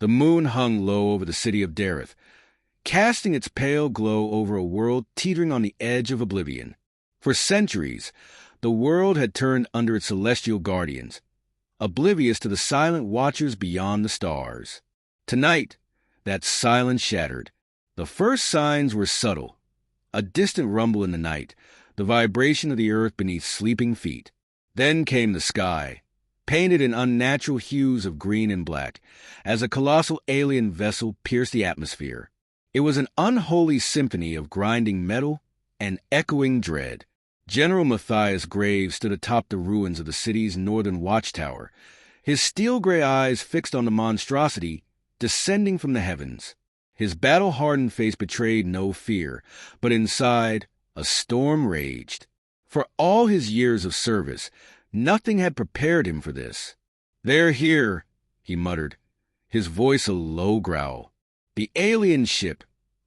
The moon hung low over the city of Dareth, casting its pale glow over a world teetering on the edge of oblivion. For centuries, the world had turned under its celestial guardians, oblivious to the silent watchers beyond the stars. Tonight, that silence shattered. The first signs were subtle, a distant rumble in the night, the vibration of the earth beneath sleeping feet. Then came the sky, painted in unnatural hues of green and black, as a colossal alien vessel pierced the atmosphere. It was an unholy symphony of grinding metal and echoing dread. General Matthias Graves stood atop the ruins of the city's northern watchtower, his steel-gray eyes fixed on the monstrosity descending from the heavens. His battle-hardened face betrayed no fear, but inside, a storm raged. For all his years of service, nothing had prepared him for this. "They're here," he muttered, his voice a low growl. The alien ship,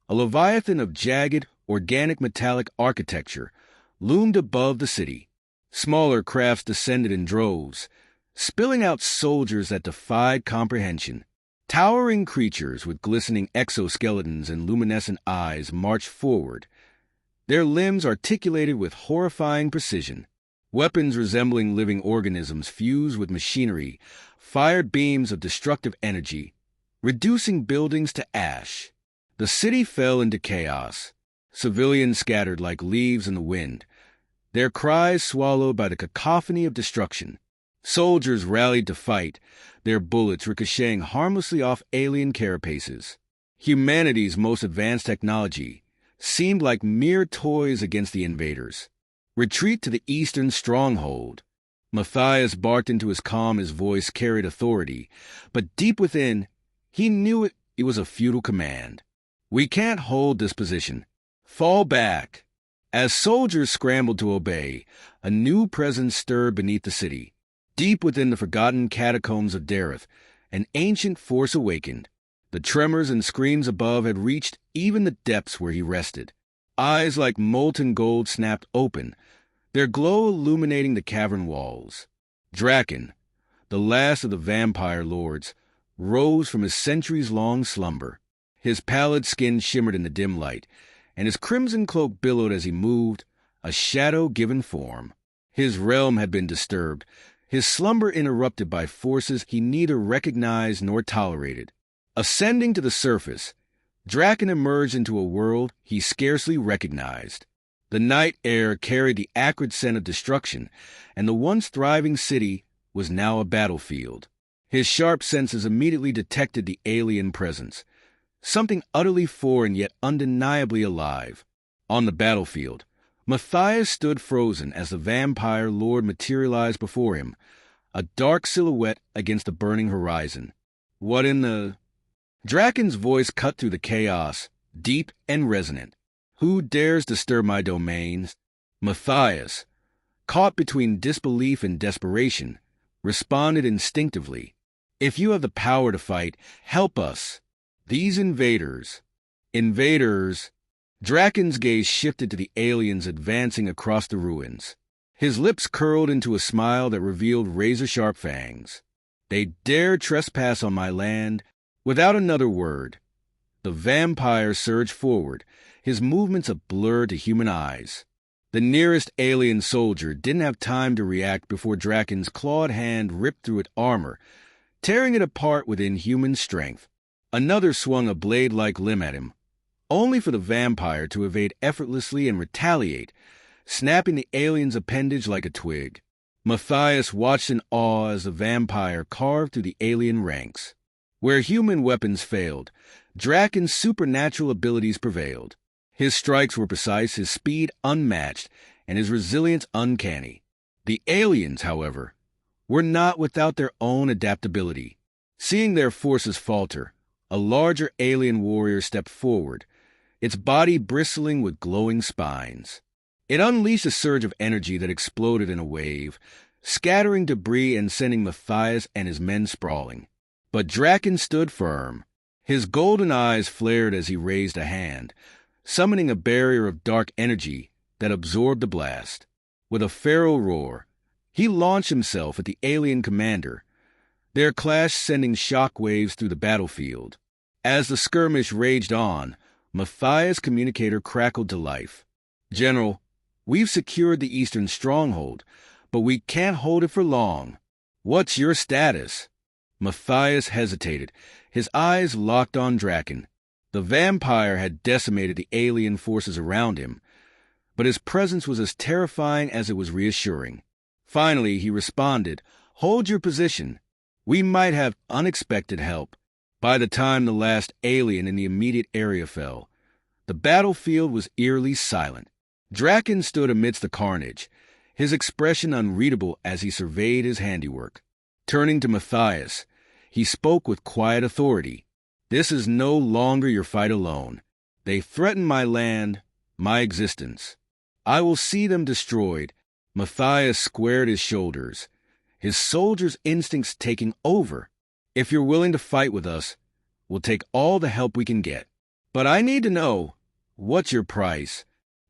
a leviathan of jagged, organic metallic architecture, loomed above the city. Smaller crafts descended in droves, spilling out soldiers that defied comprehension. Towering creatures with glistening exoskeletons and luminescent eyes marched forward, their limbs articulated with horrifying precision. Weapons resembling living organisms fused with machinery fired beams of destructive energy, reducing buildings to ash. The city fell into chaos. Civilians scattered like leaves in the wind, their cries swallowed by the cacophony of destruction. Soldiers rallied to fight, their bullets ricocheting harmlessly off alien carapaces. Humanity's most advanced technology seemed like mere toys against the invaders. "Retreat to the eastern stronghold." Matthias barked into his calm. His voice carried authority, but deep within, he knew it was a futile command. "We can't hold this position. Fall back." As soldiers scrambled to obey, a new presence stirred beneath the city. Deep within the forgotten catacombs of Dareth, an ancient force awakened. The tremors and screams above had reached even the depths where he rested. Eyes like molten gold snapped open, their glow illuminating the cavern walls. Draken, the last of the vampire lords, rose from his centuries-long slumber. His pallid skin shimmered in the dim light, and his crimson cloak billowed as he moved, a shadow-given form. His realm had been disturbed, his slumber interrupted by forces he neither recognized nor tolerated. Ascending to the surface, Draken emerged into a world he scarcely recognized. The night air carried the acrid scent of destruction, and the once thriving city was now a battlefield. His sharp senses immediately detected the alien presence, something utterly foreign yet undeniably alive. On the battlefield, Matthias stood frozen as the vampire lord materialized before him, a dark silhouette against the burning horizon. "What in the—" Draken's voice cut through the chaos, deep and resonant. "Who dares disturb my domains?" Matthias, caught between disbelief and desperation, responded instinctively. "If you have the power to fight, help us. These invaders..." Invaders... Draken's gaze shifted to the aliens advancing across the ruins. His lips curled into a smile that revealed razor-sharp fangs. "They dare trespass on my land." Without another word, the vampire surged forward, his movements a blur to human eyes. The nearest alien soldier didn't have time to react before Draken's clawed hand ripped through its armor, tearing it apart with inhuman strength. Another swung a blade-like limb at him, only for the vampire to evade effortlessly and retaliate, snapping the alien's appendage like a twig. Matthias watched in awe as the vampire carved through the alien ranks. Where human weapons failed, Draken's supernatural abilities prevailed. His strikes were precise, his speed unmatched, and his resilience uncanny. The aliens, however, were not without their own adaptability. Seeing their forces falter, a larger alien warrior stepped forward, its body bristling with glowing spines. It unleashed a surge of energy that exploded in a wave, scattering debris and sending Matthias and his men sprawling. But Draken stood firm. His golden eyes flared as he raised a hand, summoning a barrier of dark energy that absorbed the blast. With a feral roar, he launched himself at the alien commander. their clash sending shock waves through the battlefield. As the skirmish raged on, Matthias' communicator crackled to life. "General, we've secured the eastern stronghold, but we can't hold it for long. What's your status?" Matthias hesitated, his eyes locked on Draken. The vampire had decimated the alien forces around him, but his presence was as terrifying as it was reassuring. Finally, he responded, "Hold your position. We might have unexpected help." By the time the last alien in the immediate area fell, the battlefield was eerily silent. Draken stood amidst the carnage, his expression unreadable as he surveyed his handiwork. Turning to Matthias, he spoke with quiet authority. "This is no longer your fight alone. They threaten my land, my existence. I will see them destroyed." Matthias squared his shoulders, his soldier's instincts taking over. "If you're willing to fight with us, we'll take all the help we can get. But I need to know, what's your price?"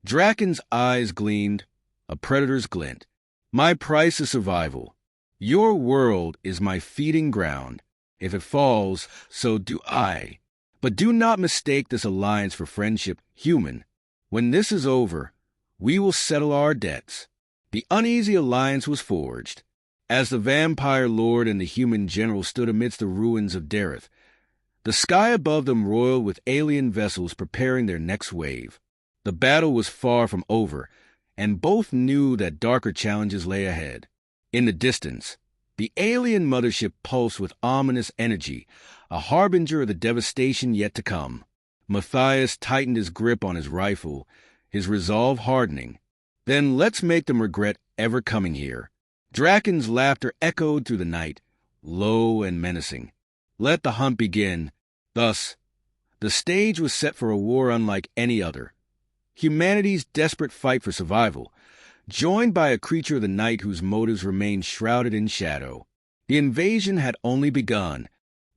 Draken's eyes gleamed, a predator's glint. "My price is survival. Your world is my feeding ground. If it falls, so do I. But do not mistake this alliance for friendship, human. When this is over, we will settle our debts." The uneasy alliance was forged. As the vampire lord and the human general stood amidst the ruins of Dareth, the sky above them roiled with alien vessels preparing their next wave. The battle was far from over, and both knew that darker challenges lay ahead. In the distance, the alien mothership pulsed with ominous energy, a harbinger of the devastation yet to come. Matthias tightened his grip on his rifle, his resolve hardening. "Then let's make them regret ever coming here." Draken's laughter echoed through the night, low and menacing. "Let the hunt begin." Thus, the stage was set for a war unlike any other. Humanity's desperate fight for survival, joined by a creature of the night whose motives remained shrouded in shadow. The invasion had only begun.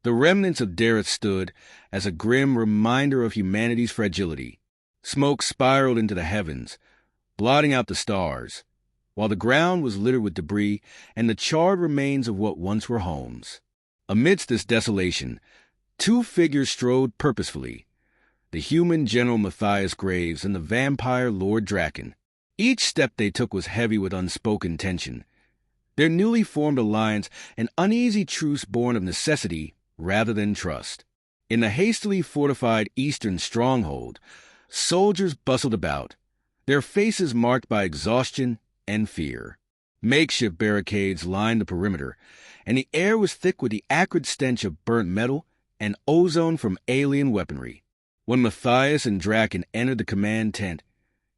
The remnants of Dareth stood as a grim reminder of humanity's fragility. Smoke spiraled into the heavens, blotting out the stars, while the ground was littered with debris and the charred remains of what once were homes. Amidst this desolation, two figures strode purposefully, the human General Matthias Graves and the vampire Lord Draken. Each step they took was heavy with unspoken tension, their newly formed alliance an uneasy truce born of necessity rather than trust. In the hastily fortified eastern stronghold, soldiers bustled about, their faces marked by exhaustion and fear. Makeshift barricades lined the perimeter, and the air was thick with the acrid stench of burnt metal and ozone from alien weaponry. When Matthias and Draken entered the command tent,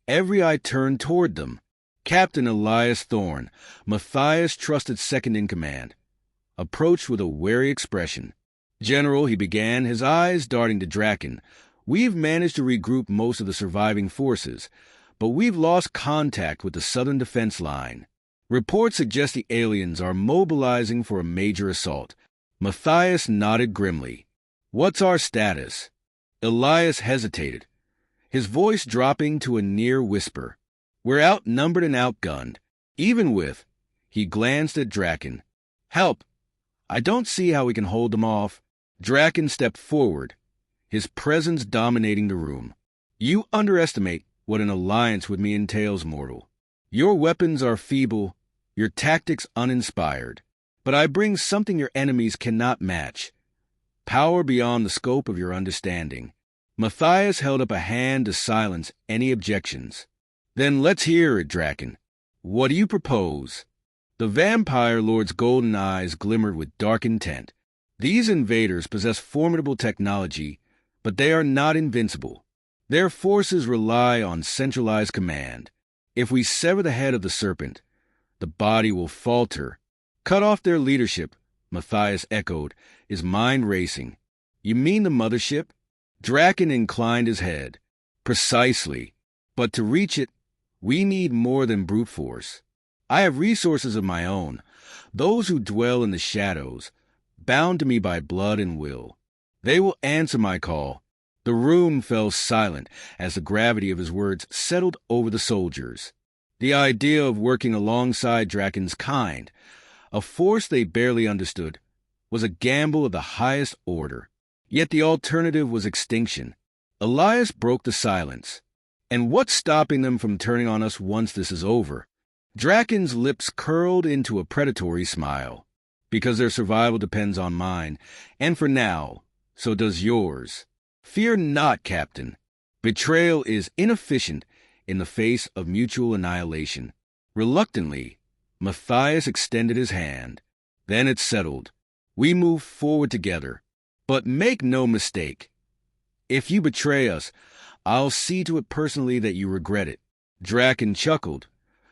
every eye turned toward them. Captain Elias Thorne, Matthias' trusted second-in-command, approached with a wary expression. "General," he began, his eyes darting to Draken, "we've managed to regroup most of the surviving forces, but we've lost contact with the southern defense line. Reports suggest the aliens are mobilizing for a major assault." Matthias nodded grimly. "What's our status?" Elias hesitated, his voice dropping to a near whisper. "We're outnumbered and outgunned. Even with—" he glanced at Draken. "Help! I don't see how we can hold them off." Draken stepped forward, his presence dominating the room. "You underestimate what an alliance with me entails, mortal. Your weapons are feeble, your tactics uninspired. But I bring something your enemies cannot match. Power beyond the scope of your understanding." Matthias held up a hand to silence any objections. "Then let's hear it, Draken. What do you propose?" The vampire lord's golden eyes glimmered with dark intent. "These invaders possess formidable technology, but they are not invincible. Their forces rely on centralized command. If we sever the head of the serpent, the body will falter." "Cut off their leadership," Matthias echoed, his mind racing. "You mean the mothership?" Draken inclined his head. "Precisely. But to reach it, we need more than brute force. I have resources of my own, those who dwell in the shadows, bound to me by blood and will. They will answer my call." The room fell silent as the gravity of his words settled over the soldiers. The idea of working alongside Draken's kind, a force they barely understood, was a gamble of the highest order. Yet the alternative was extinction. Elias broke the silence. And what's stopping them from turning on us once this is over? Draken's lips curled into a predatory smile. Because their survival depends on mine, and for now, so does yours. Fear not, Captain. Betrayal is inefficient in the face of mutual annihilation. Reluctantly, Matthias extended his hand. Then it settled. We moved forward together. But make no mistake. If you betray us, I'll see to it personally that you regret it. Draken chuckled,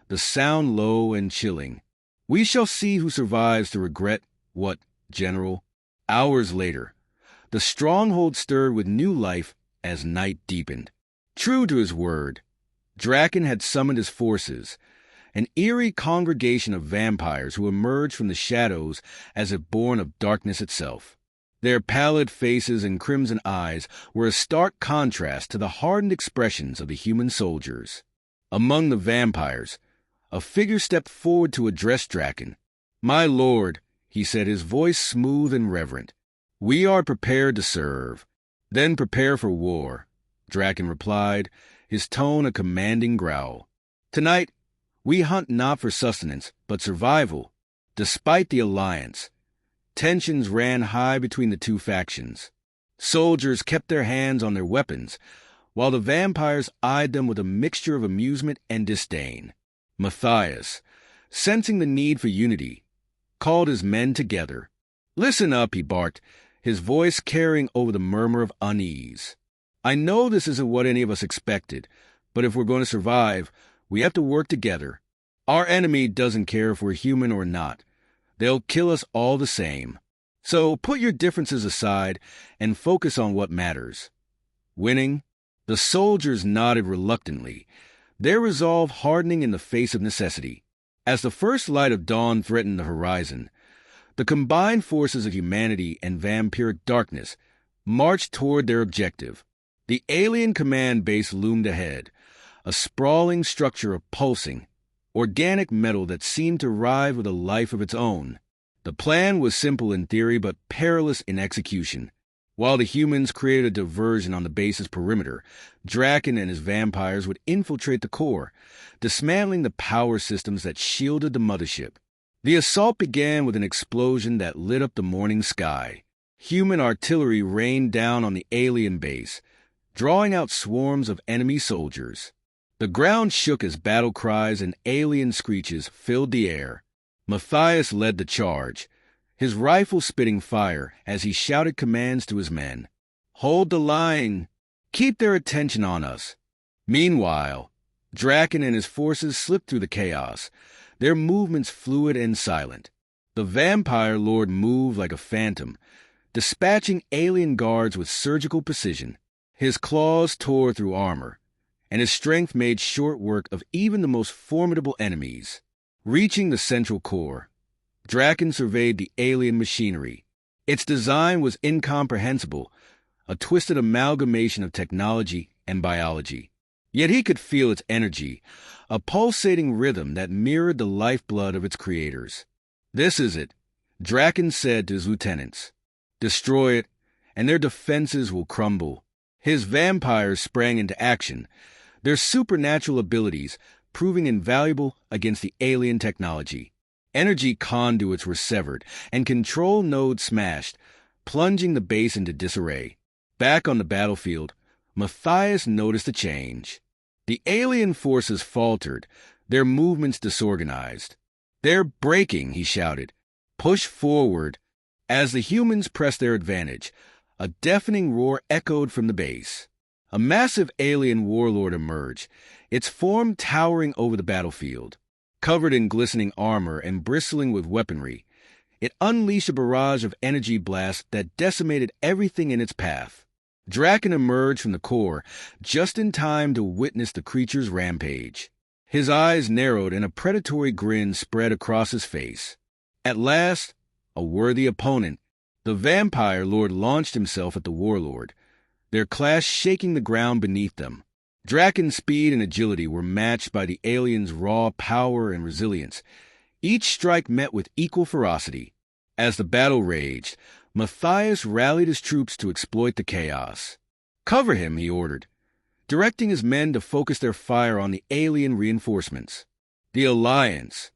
the sound low and chilling. We shall see who survives to regret what, General. Hours later, the stronghold stirred with new life as night deepened. True to his word, Draken had summoned his forces, an eerie congregation of vampires who emerged from the shadows as if born of darkness itself. Their pallid faces and crimson eyes were a stark contrast to the hardened expressions of the human soldiers. Among the vampires, a figure stepped forward to address Draken. "My lord," he said, his voice smooth and reverent, "we are prepared to serve." "Then prepare for war," Draken replied, his tone a commanding growl. "Tonight, we hunt not for sustenance, but survival." Despite the alliance, tensions ran high between the two factions. Soldiers kept their hands on their weapons, while the vampires eyed them with a mixture of amusement and disdain. Matthias, sensing the need for unity, called his men together. "Listen up," he barked, his voice carrying over the murmur of unease. "I know this isn't what any of us expected, but if we're going to survive, we have to work together. Our enemy doesn't care if we're human or not. They'll kill us all the same. So put your differences aside and focus on what matters. Winning?" The soldiers nodded reluctantly, their resolve hardening in the face of necessity. As the first light of dawn threatened the horizon, the combined forces of humanity and vampiric darkness marched toward their objective. The alien command base loomed ahead, a sprawling structure of pulsing, organic metal that seemed to writhe with a life of its own. The plan was simple in theory but perilous in execution. While the humans created a diversion on the base's perimeter, Draken and his vampires would infiltrate the core, dismantling the power systems that shielded the mothership. The assault began with an explosion that lit up the morning sky. Human artillery rained down on the alien base, drawing out swarms of enemy soldiers. The ground shook as battle cries and alien screeches filled the air. Matthias led the charge, his rifle spitting fire as he shouted commands to his men. "Hold the line! Keep their attention on us!" Meanwhile, Draken and his forces slipped through the chaos, their movements fluid and silent. The vampire lord moved like a phantom, dispatching alien guards with surgical precision. His claws tore through armor, and his strength made short work of even the most formidable enemies. Reaching the central core, Draken surveyed the alien machinery. Its design was incomprehensible, a twisted amalgamation of technology and biology. Yet he could feel its energy, a pulsating rhythm that mirrored the lifeblood of its creators. "This is it," Draken said to his lieutenants. "Destroy it, and their defenses will crumble." His vampires sprang into action, their supernatural abilities proving invaluable against the alien technology. Energy conduits were severed, and control nodes smashed, plunging the base into disarray. Back on the battlefield, Matthias noticed a change. The alien forces faltered, their movements disorganized. "They're breaking," he shouted. "Push forward." As the humans pressed their advantage, a deafening roar echoed from the base. A massive alien warlord emerged, its form towering over the battlefield. Covered in glistening armor and bristling with weaponry, it unleashed a barrage of energy blasts that decimated everything in its path. Draken emerged from the core just in time to witness the creature's rampage. His eyes narrowed and a predatory grin spread across his face. At last, a worthy opponent, the vampire lord launched himself at the warlord, their class shaking the ground beneath them. Draken's speed and agility were matched by the alien's raw power and resilience, each strike met with equal ferocity. As the battle raged, Matthias rallied his troops to exploit the chaos. "Cover him," he ordered, directing his men to focus their fire on the alien reinforcements. The alliance,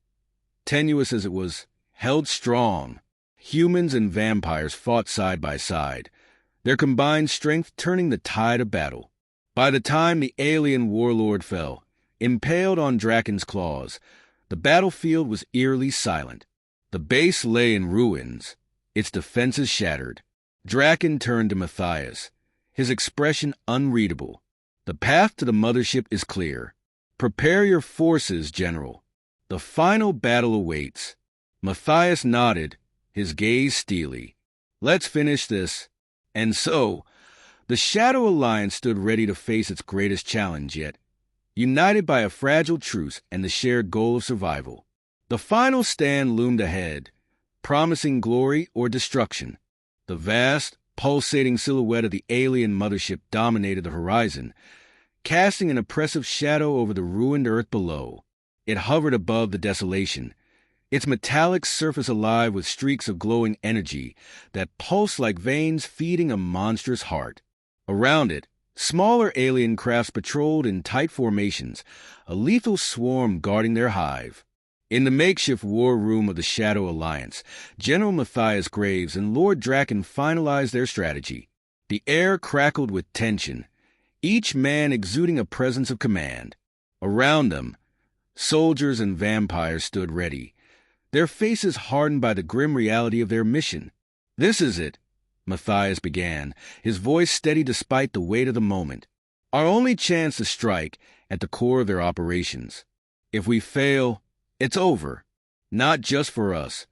tenuous as it was, held strong. Humans and vampires fought side by side, their combined strength turning the tide of battle. By the time the alien warlord fell, impaled on Draken's claws, the battlefield was eerily silent. The base lay in ruins, its defenses shattered. Draken turned to Matthias, his expression unreadable. "The path to the mothership is clear. Prepare your forces, General. The final battle awaits." Matthias nodded, his gaze steely. "Let's finish this." And so, the Shadow Alliance stood ready to face its greatest challenge yet, united by a fragile truce and the shared goal of survival. The final stand loomed ahead, promising glory or destruction. The vast, pulsating silhouette of the alien mothership dominated the horizon, casting an oppressive shadow over the ruined earth below. It hovered above the desolation, its metallic surface alive with streaks of glowing energy that pulsed like veins feeding a monstrous heart. Around it, smaller alien crafts patrolled in tight formations, a lethal swarm guarding their hive. In the makeshift war room of the Shadow Alliance, General Matthias Graves and Lord Draken finalized their strategy. The air crackled with tension, each man exuding a presence of command. Around them, soldiers and vampires stood ready, their faces hardened by the grim reality of their mission. "This is it," Matthias began, his voice steady despite the weight of the moment. "Our only chance to strike at the core of their operations. If we fail, it's over. Not just for us,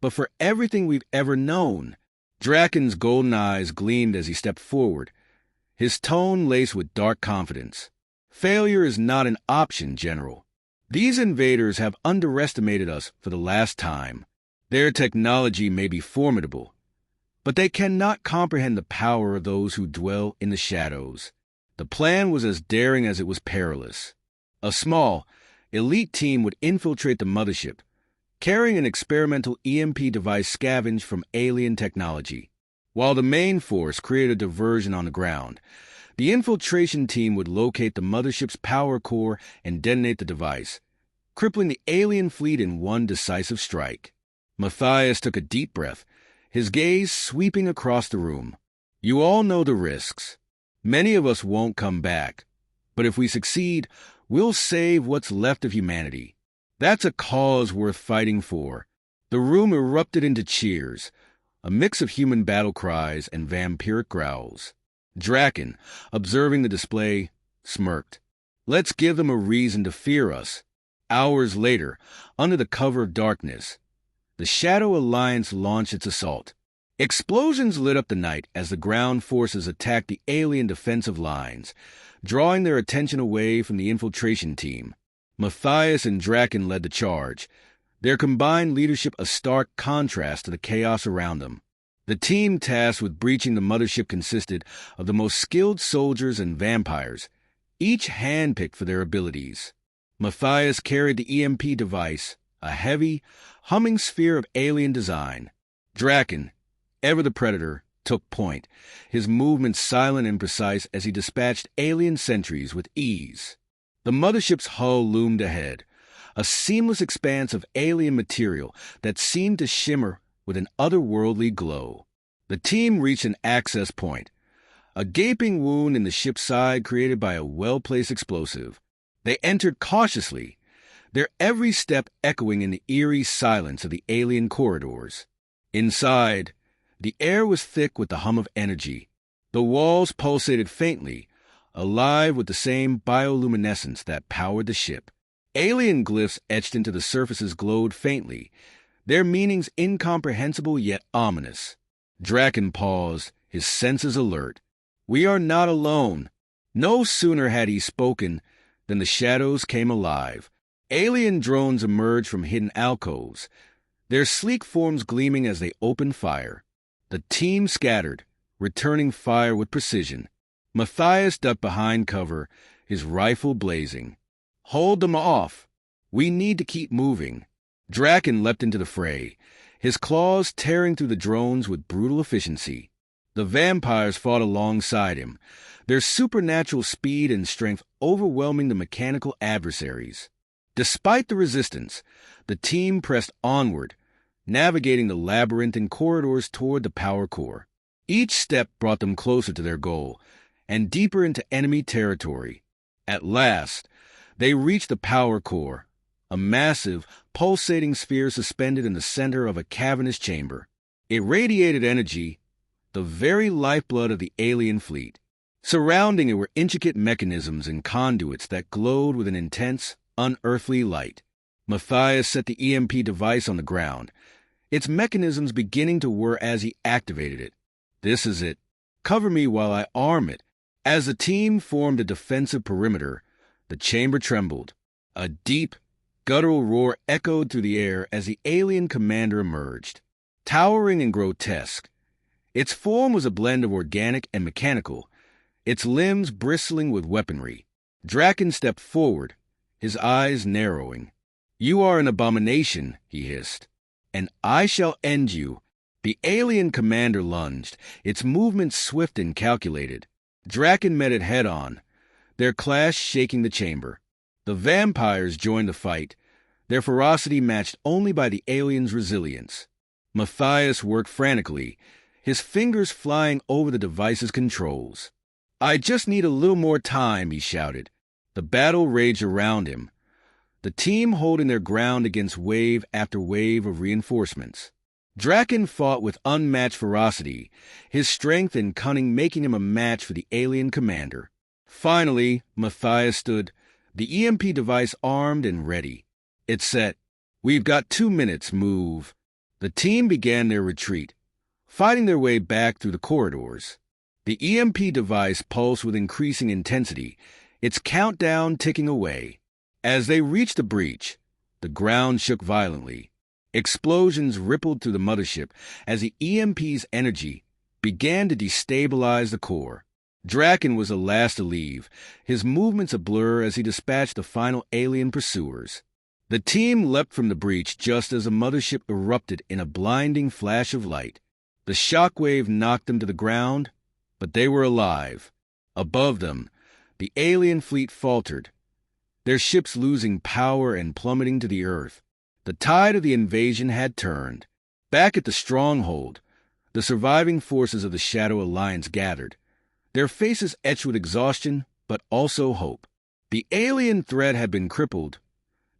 but for everything we've ever known." Draken's golden eyes gleamed as he stepped forward, his tone laced with dark confidence. "Failure is not an option, General. These invaders have underestimated us for the last time. Their technology may be formidable, but they cannot comprehend the power of those who dwell in the shadows." The plan was as daring as it was perilous. A small, elite team would infiltrate the mothership, carrying an experimental EMP device scavenged from alien technology. While the main force created a diversion on the ground, the infiltration team would locate the mothership's power core and detonate the device, crippling the alien fleet in one decisive strike. Matthias took a deep breath, his gaze sweeping across the room. "You all know the risks. Many of us won't come back. But if we succeed, we'll save what's left of humanity. That's a cause worth fighting for." The room erupted into cheers, a mix of human battle cries and vampiric growls. Draken, observing the display, smirked. "Let's give them a reason to fear us." Hours later, under the cover of darkness, the Shadow Alliance launched its assault. Explosions lit up the night as the ground forces attacked the alien defensive lines, drawing their attention away from the infiltration team. Matthias and Draken led the charge, their combined leadership a stark contrast to the chaos around them. The team tasked with breaching the mothership consisted of the most skilled soldiers and vampires, each handpicked for their abilities. Matthias carried the EMP device, a heavy, humming sphere of alien design. Draken, ever the predator, took point, his movements silent and precise as he dispatched alien sentries with ease. The mothership's hull loomed ahead, a seamless expanse of alien material that seemed to shimmer with an otherworldly glow. The team reached an access point, a gaping wound in the ship's side created by a well-placed explosive. They entered cautiously, their every step echoing in the eerie silence of the alien corridors. Inside, the air was thick with the hum of energy. The walls pulsated faintly, alive with the same bioluminescence that powered the ship. Alien glyphs etched into the surfaces glowed faintly, their meanings incomprehensible yet ominous. Draken paused, his senses alert. "We are not alone." No sooner had he spoken than the shadows came alive. Alien drones emerged from hidden alcoves, their sleek forms gleaming as they opened fire. The team scattered, returning fire with precision. Matthias ducked behind cover, his rifle blazing. "Hold them off. We need to keep moving." Draken leapt into the fray, his claws tearing through the drones with brutal efficiency. The vampires fought alongside him, their supernatural speed and strength overwhelming the mechanical adversaries. Despite the resistance, the team pressed onward, navigating the labyrinthine corridors toward the power core. Each step brought them closer to their goal, and deeper into enemy territory. At last, they reached the power core, a massive, pulsating sphere suspended in the center of a cavernous chamber. It radiated energy, the very lifeblood of the alien fleet. Surrounding it were intricate mechanisms and conduits that glowed with an intense, unearthly light. Matthias set the EMP device on the ground, its mechanisms beginning to whir as he activated it. "This is it. Cover me while I arm it." As the team formed a defensive perimeter, the chamber trembled. A deep, guttural roar echoed through the air as the alien commander emerged. Towering and grotesque, its form was a blend of organic and mechanical, its limbs bristling with weaponry. Draken stepped forward, his eyes narrowing. "You are an abomination," he hissed, "and I shall end you." The alien commander lunged, its movements swift and calculated. Draken met it head-on, their clash shaking the chamber. The vampires joined the fight, their ferocity matched only by the alien's resilience. Matthias worked frantically, his fingers flying over the device's controls. "I just need a little more time," he shouted. The battle raged around him, the team holding their ground against wave after wave of reinforcements. Draken fought with unmatched ferocity, his strength and cunning making him a match for the alien commander. Finally, Matthias stood, the EMP device armed and ready. It said, "We've got 2 minutes, move." The team began their retreat, fighting their way back through the corridors. The EMP device pulsed with increasing intensity, its countdown ticking away. As they reached the breach, the ground shook violently. Explosions rippled through the mothership as the EMP's energy began to destabilize the core. Draken was the last to leave, his movements a blur as he dispatched the final alien pursuers. The team leapt from the breach just as the mothership erupted in a blinding flash of light. The shockwave knocked them to the ground, but they were alive. Above them, the alien fleet faltered, their ships losing power and plummeting to the earth. The tide of the invasion had turned. Back at the stronghold, the surviving forces of the Shadow Alliance gathered, their faces etched with exhaustion, but also hope. The alien threat had been crippled,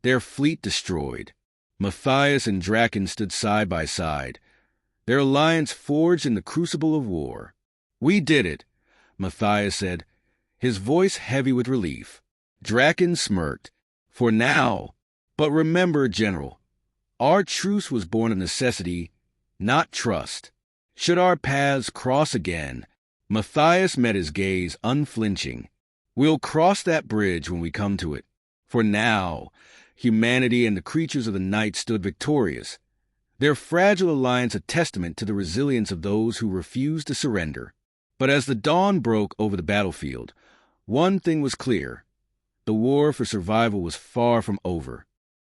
their fleet destroyed. Matthias and Draken stood side by side, their alliance forged in the crucible of war. "We did it," Matthias said, his voice heavy with relief. Draken smirked. "For now. But remember, General, our truce was born of necessity, not trust. Should our paths cross again," Matthias met his gaze unflinching, "we'll cross that bridge when we come to it. For now, humanity and the creatures of the night stood victorious, their fragile alliance a testament to the resilience of those who refused to surrender." But as the dawn broke over the battlefield, one thing was clear. The war for survival was far from over.